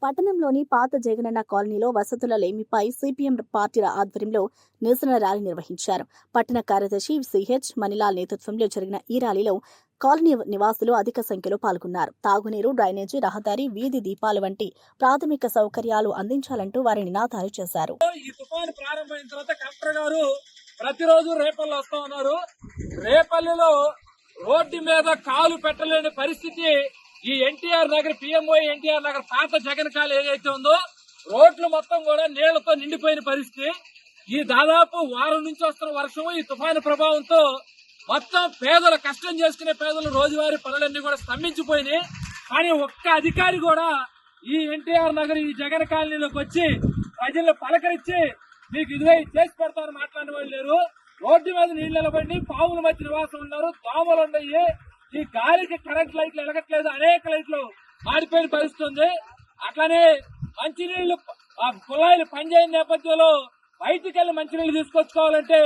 పట్టణంలోని పాత జగనన్న కాలనీలో వసతుల లేమిపై సిపిఎం పార్టీల ఆధ్వర్యంలో నిరసన ర్యాలీ నిర్వహించారు. పట్టణ కార్యదర్శి సిహెచ్ మణిలాల్ నేతృత్వంలో జరిగిన ఈ ర్యాలీలో కాలనీ నివాసులు అధిక సంఖ్యలో పాల్గొన్నారు. తాగునీరు, డ్రైనేజీ, రహదారి, వీధి దీపాలు వంటి ప్రాథమిక సౌకర్యాలు అందించాలంటూ వారి నినాదాలు చేశారు. ఈ తుఫాను ప్రారంభమైన తర్వాత కలెక్టర్ గారు ప్రతిరోజు రేపల్లి వస్తా ఉన్నారు. రేపల్లిలో రోడ్డు మీద కాలు పెట్టలేని పరిస్థితి. ఈ ఎన్టీఆర్ నగర్, పిఎంఓ ఎన్టీఆర్ నగర్ పాత జగన్ కాలు ఏదైతే ఉందో రోడ్లు మొత్తం కూడా నీళ్లతో నిండిపోయిన పరిస్థితి. ఈ దాదాపు వారం నుంచి వస్తున్న వర్షం, ఈ తుఫాను ప్రభావంతో మొత్తం పేదలు, కష్టం చేసుకునే పేదలు రోజువారీ పనులన్నీ కూడా స్తంభించిపోయినాయి. కానీ ఒక్క అధికారి కూడా ఈ ఎన్టీఆర్ నగర్, ఈ జగన్ కాలనీలోకి వచ్చి ప్రజలను పలకరించి మీకు ఇదిగో చేసి పెడతామని మాట్లాడిన వాళ్ళు లేరు. రోడ్డు మీద నీళ్లు నిలబడి పాముల మధ్య నివాసం ఉన్నారు. దోమలు ఉన్నాయి. ఈ గాలికి కరెంట్ లైట్లు ఎలగట్లేదు. అనేక లైట్లు మాడిపోయిన పరిస్థితి ఉంది. అట్లానే మంచినీళ్లు కుళాయిలు పనిచేయని నేపథ్యంలో బయటికి వెళ్లి మంచినీళ్లు తీసుకొచ్చుకోవాలంటే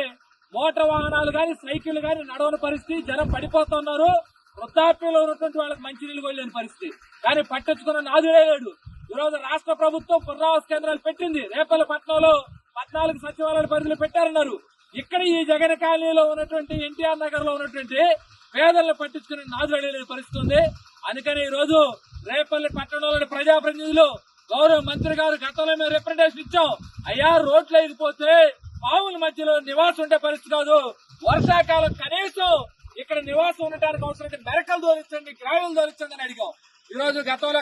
మోటార్ వాహనాలు గాని, సైకిల్ గాని నడవని పరిస్థితి. జనం పడిపోతున్నారు. వృద్ధాప్యంలో ఉన్నటువంటి వాళ్ళకి మంచినీళ్లు కొయ్యలేని పరిస్థితి. కానీ పట్టించుకున్న నాదుడే లేడు. ఈరోజు రాష్ట్ర ప్రభుత్వం పునరావాస కేంద్రాలు పెట్టింది. రేపల్లి పట్టణంలో 14 సచివాలయాల పరిధిలో పెట్టారన్నారు. ఇక్కడ ఈ జగన్ కాలనీలో ఉన్నటువంటి, ఎన్టీఆర్ నగర్ లో ఉన్నటువంటి పేదలను పట్టించుకునే నాదుడు లేని పరిస్థితి ఉంది. అందుకని ఈ రోజు రేపల్లి పట్టణంలోని ప్రజాప్రతినిధులు, గౌరవ మంత్రి గారు గతంలో మేము రిప్రజెంటేషన్ ఇచ్చాం. అయ్యా, రోడ్లు అయిపోతే పావుల మధ్యలో నివాసం ఉండే పరిస్థితి కాదు. వర్షాకాలం కనీసం ఇక్కడ నివాసం ఉండటానికి అవసరం మెరకలు తోలించండి, గ్రావెలు తోలించండి అని అడిగాం. ఈ రోజు గతంలో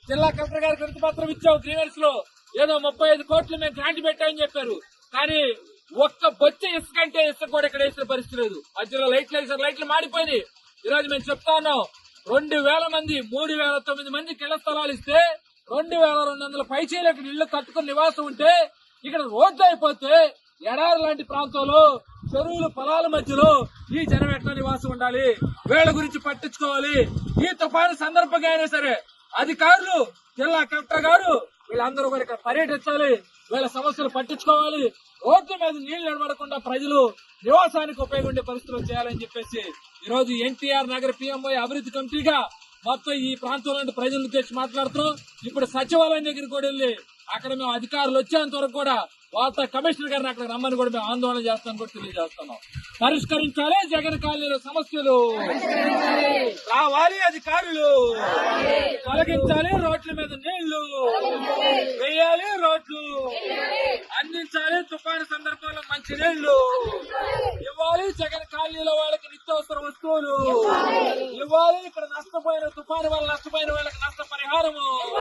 జిల్లా కలెక్టర్ గారికి వినతి పత్రం ఇచ్చాం. గ్రీవెన్స్ లో ఏదో 35 కోట్లు మేము గ్రాంట్ పెట్టామని చెప్పారు. కానీ ఒక్క బొచ్చ ఇసుకంటే ఇసుక కూడా ఇక్కడ వేసిన పరిస్థితి లేదు. మధ్యలో లైట్లు మాడిపోయినాయి. ఈ రోజు మేము చెప్తా ఉన్నాం, 2000 మంది 3009 మందికి ఇళ్ల స్థలాలు ఇస్తే 2200 పైచీలకు ఇళ్లు కట్టుకుని నివాసం ఉంటే ఇక్కడ రోడ్లు అయిపోతే ఎడారి లాంటి ప్రాంతంలో, చెరువులు, పొలాల మధ్యలో ఈ జనం ఎట్లా నివాసం ఉండాలి? వీళ్ళ గురించి పట్టించుకోవాలి. ఈ తుఫాను సందర్భంగా అయినా సరే అధికారులు, జిల్లా కలెక్టర్ గారు వీళ్ళందరూ కూడా ఇక్కడ పర్యటించాలి. వీళ్ళ సమస్యలు పట్టించుకోవాలి. రోడ్ల మీద నీళ్లు నిలబడకుండా ప్రజలు నివాసానికి ఉపయోగపడే పరిస్థితులు చేయాలని చెప్పేసి ఈ రోజు ఎన్టీఆర్ నగర్ పిఎంఓ అభివృద్ధి కమిటీగా మొత్తం ఈ ప్రాంతంలో ప్రజలను తెచ్చి మాట్లాడుతున్నాం. ఇప్పుడు సచివాలయం దగ్గరికి కూడా వెళ్ళి అక్కడ మేము అధికారులు వచ్చేంత వరకు కూడా వాళ్ళతో కమిషనర్ గారిని అక్కడ రమ్మని కూడా మేము ఆందోళన చేస్తామని కూడా తెలియజేస్తున్నాం. పరిష్కరించాలి జగన్ కాలనీలో సమస్యలు, రావాలి అధికారులు, తొలగించాలి రోడ్ల మీద నీళ్లు, వేయాలి రోడ్లు, అందించాలి తుఫాను సందర్భంలో మంచి నీళ్లు, ఇవ్వాలి జగన్ కాలనీలో వాళ్ళకి నిత్యావసర వస్తువులు ఇవ్వాలి. ఇక్కడ నష్టపోయిన తుఫాను వల్ల నష్టపోయిన వాళ్ళకి నష్టపరిహారము